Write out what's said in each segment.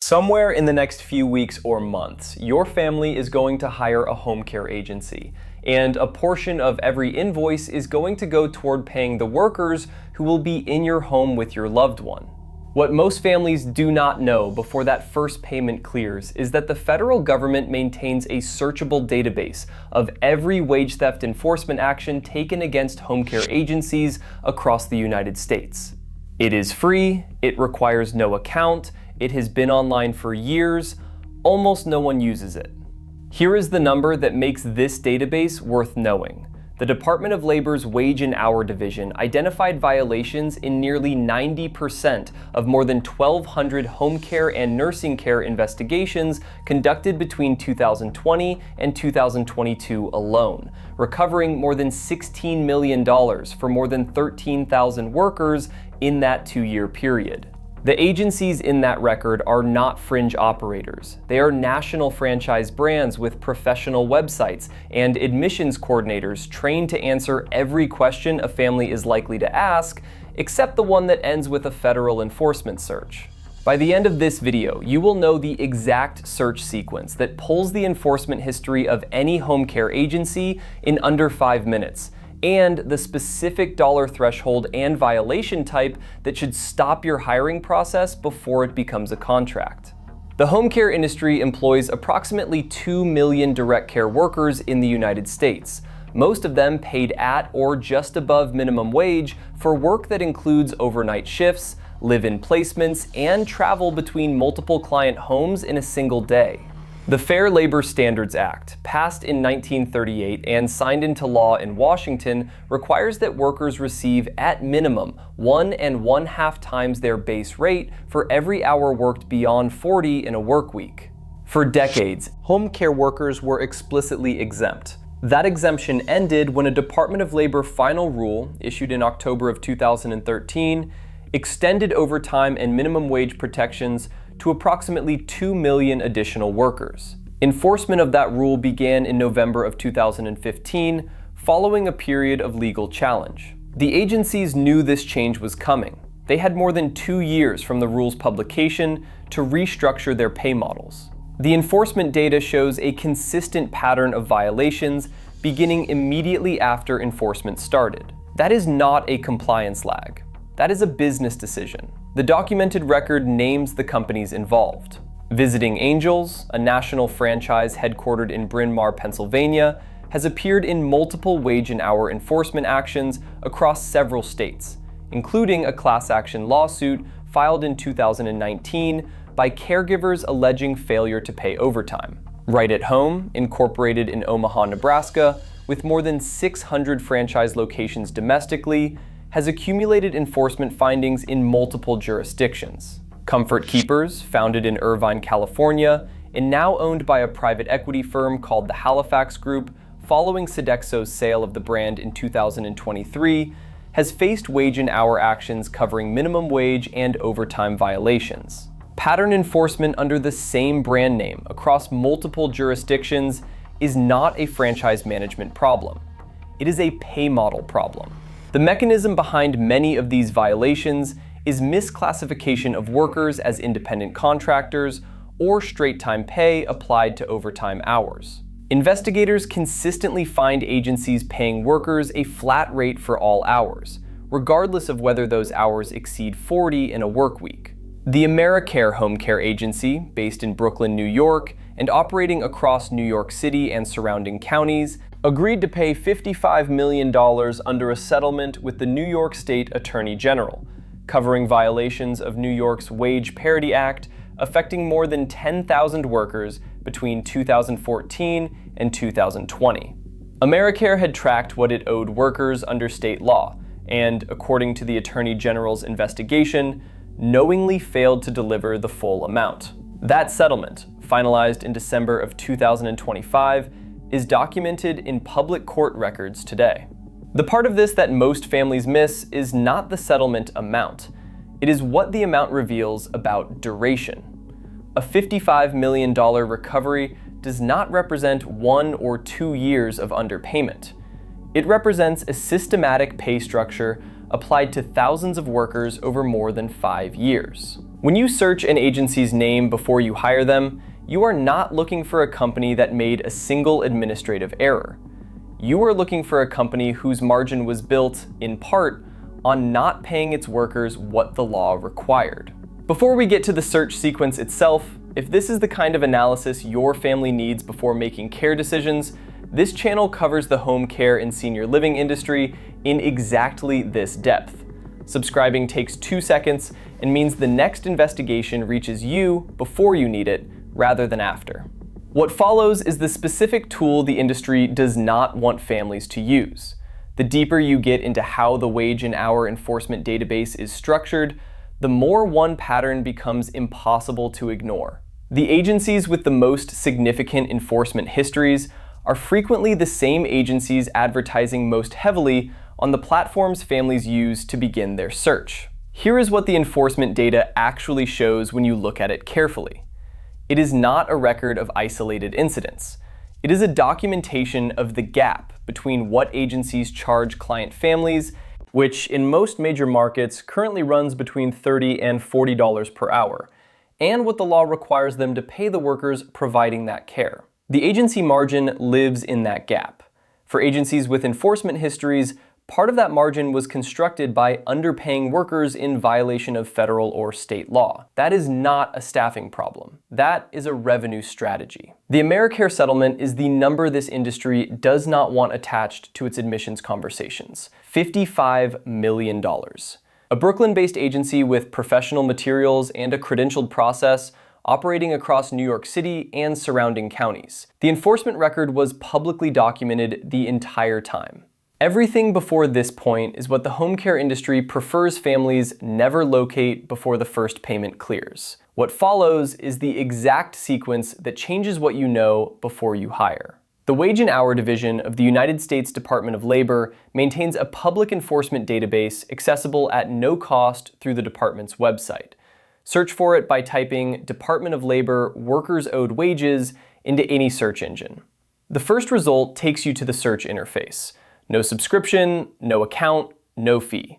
Somewhere in the next few weeks or months, your family is going to hire a home care agency, and a portion of every invoice is going to go toward paying the workers who will be in your home with your loved one. What most families do not know before that first payment clears is that the federal government maintains a searchable database of every wage theft enforcement action taken against home care agencies across the United States. It is free, it requires no account, it has been online for years, almost no one uses it. Here is the number that makes this database worth knowing. The Department of Labor's Wage and Hour Division identified violations in nearly 90% of more than 1,200 home care and nursing care investigations conducted between 2020 and 2022 alone, recovering more than $16 million for more than 13,000 workers in that 2-year period. The agencies in that record are not fringe operators. They are national franchise brands with professional websites and admissions coordinators trained to answer every question a family is likely to ask, except the one that ends with a federal enforcement search. By the end of this video, you will know the exact search sequence that pulls the enforcement history of any home care agency in under 5 minutes, and the specific dollar threshold and violation type that should stop your hiring process before it becomes a contract. The home care industry employs approximately 2 million direct care workers in the United States, most of them paid at or just above minimum wage for work that includes overnight shifts, live-in placements, and travel between multiple client homes in a single day. The Fair Labor Standards Act, passed in 1938 and signed into law in Washington, requires that workers receive at minimum 1.5 times their base rate for every hour worked beyond 40 in a work week. For decades, home care workers were explicitly exempt. That exemption ended when a Department of Labor final rule, issued in October of 2013, extended overtime and minimum wage protections to approximately 2 million additional workers. Enforcement of that rule began in November of 2015, following a period of legal challenge. The agencies knew this change was coming. They had more than 2 years from the rule's publication to restructure their pay models. The enforcement data shows a consistent pattern of violations beginning immediately after enforcement started. That is not a compliance lag. That is a business decision. The documented record names the companies involved. Visiting Angels, a national franchise headquartered in Bryn Mawr, Pennsylvania, has appeared in multiple wage and hour enforcement actions across several states, including a class action lawsuit filed in 2019 by caregivers alleging failure to pay overtime. Right at Home, incorporated in Omaha, Nebraska, with more than 600 franchise locations domestically, has accumulated enforcement findings in multiple jurisdictions. Comfort Keepers, founded in Irvine, California, and now owned by a private equity firm called the Halifax Group, following Sodexo's sale of the brand in 2023, has faced wage and hour actions covering minimum wage and overtime violations. Pattern enforcement under the same brand name across multiple jurisdictions is not a franchise management problem. It is a pay model problem. The mechanism behind many of these violations is misclassification of workers as independent contractors or straight-time pay applied to overtime hours. Investigators consistently find agencies paying workers a flat rate for all hours, regardless of whether those hours exceed 40 in a work week. The AmeriCare Home Care Agency, based in Brooklyn, New York, and operating across New York City and surrounding counties, agreed to pay $55 million under a settlement with the New York State Attorney General, covering violations of New York's Wage Parity Act affecting more than 10,000 workers between 2014 and 2020. AmeriCare had tracked what it owed workers under state law, and, according to the Attorney General's investigation, knowingly failed to deliver the full amount. That settlement, finalized in December of 2025, is documented in public court records today. The part of this that most families miss is not the settlement amount. It is what the amount reveals about duration. A $55 million recovery does not represent 1 or 2 years of underpayment. It represents a systematic pay structure applied to thousands of workers over more than 5 years. When you search an agency's name before you hire them, you are not looking for a company that made a single administrative error. You are looking for a company whose margin was built, in part, on not paying its workers what the law required. Before we get to the search sequence itself, if this is the kind of analysis your family needs before making care decisions, this channel covers the home care and senior living industry in exactly this depth. Subscribing takes 2 seconds and means the next investigation reaches you before you need it, rather than after. What follows is the specific tool the industry does not want families to use. The deeper you get into how the wage and hour enforcement database is structured, the more one pattern becomes impossible to ignore. The agencies with the most significant enforcement histories are frequently the same agencies advertising most heavily on the platforms families use to begin their search. Here is what the enforcement data actually shows when you look at it carefully. It is not a record of isolated incidents. It is a documentation of the gap between what agencies charge client families, which in most major markets currently runs between $30 and $40 per hour, and what the law requires them to pay the workers providing that care. The agency margin lives in that gap. For agencies with enforcement histories, part of that margin was constructed by underpaying workers in violation of federal or state law. That is not a staffing problem. That is a revenue strategy. The AmeriCare settlement is the number this industry does not want attached to its admissions conversations: $55 million. A Brooklyn-based agency with professional materials and a credentialed process operating across New York City and surrounding counties. The enforcement record was publicly documented the entire time. Everything before this point is what the home care industry prefers families never locate before the first payment clears. What follows is the exact sequence that changes what you know before you hire. The Wage and Hour Division of the United States Department of Labor maintains a public enforcement database accessible at no cost through the department's website. Search for it by typing Department of Labor Workers Owed Wages into any search engine. The first result takes you to the search interface. No subscription, no account, no fee.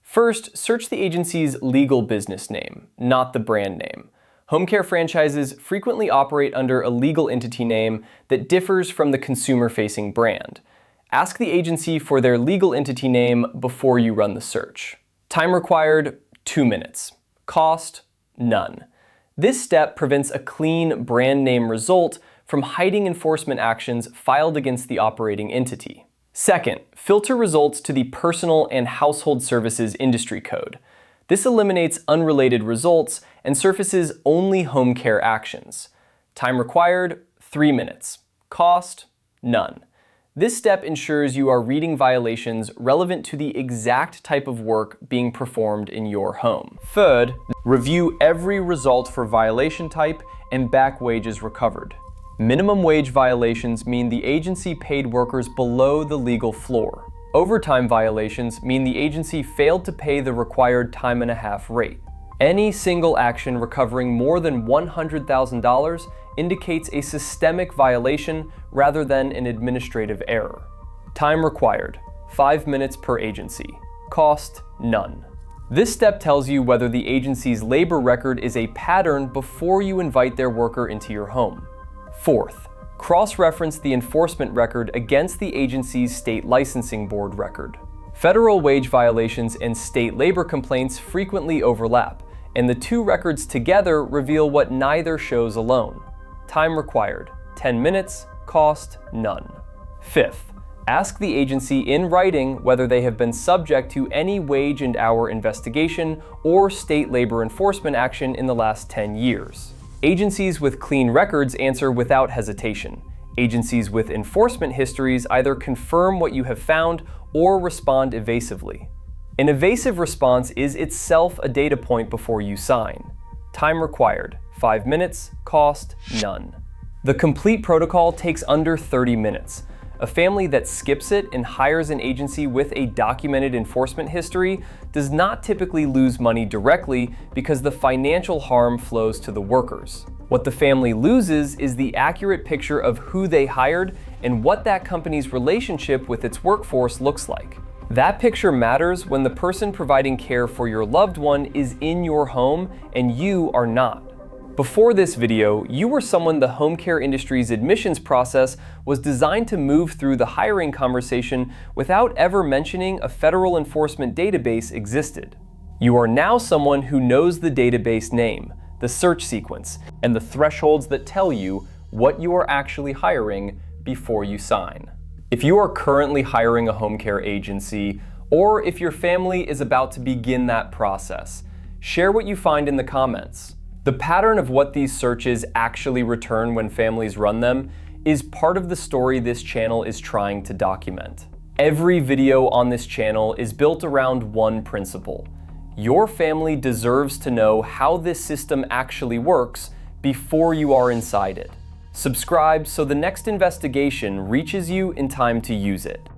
First, search the agency's legal business name, not the brand name. Home care franchises frequently operate under a legal entity name that differs from the consumer-facing brand. Ask the agency for their legal entity name before you run the search. Time required, 2 minutes. Cost, none. This step prevents a clean brand name result from hiding enforcement actions filed against the operating entity. Second, filter results to the Personal and Household Services Industry Code. This eliminates unrelated results and surfaces only home care actions. Time required, 3 minutes. Cost, none. This step ensures you are reading violations relevant to the exact type of work being performed in your home. Third, review every result for violation type and back wages recovered. Minimum wage violations mean the agency paid workers below the legal floor. Overtime violations mean the agency failed to pay the required time and a half rate. Any single action recovering more than $100,000 indicates a systemic violation rather than an administrative error. Time required, 5 minutes per agency. Cost, none. This step tells you whether the agency's labor record is a pattern before you invite their worker into your home. Fourth, cross-reference the enforcement record against the agency's state licensing board record. Federal wage violations and state labor complaints frequently overlap, and the two records together reveal what neither shows alone. Time required, 10 minutes, cost, none. Fifth, ask the agency in writing whether they have been subject to any wage and hour investigation or state labor enforcement action in the last 10 years. Agencies with clean records answer without hesitation. Agencies with enforcement histories either confirm what you have found or respond evasively. An evasive response is itself a data point before you sign. Time required, 5 minutes, cost, none. The complete protocol takes under 30 minutes. A family that skips it and hires an agency with a documented enforcement history does not typically lose money directly because the financial harm flows to the workers. What the family loses is the accurate picture of who they hired and what that company's relationship with its workforce looks like. That picture matters when the person providing care for your loved one is in your home and you are not. Before this video, you were someone the home care industry's admissions process was designed to move through the hiring conversation without ever mentioning a federal enforcement database existed. You are now someone who knows the database name, the search sequence, and the thresholds that tell you what you are actually hiring before you sign. If you are currently hiring a home care agency, or if your family is about to begin that process, share what you find in the comments. The pattern of what these searches actually return when families run them is part of the story this channel is trying to document. Every video on this channel is built around one principle. Your family deserves to know how this system actually works before you are inside it. Subscribe so the next investigation reaches you in time to use it.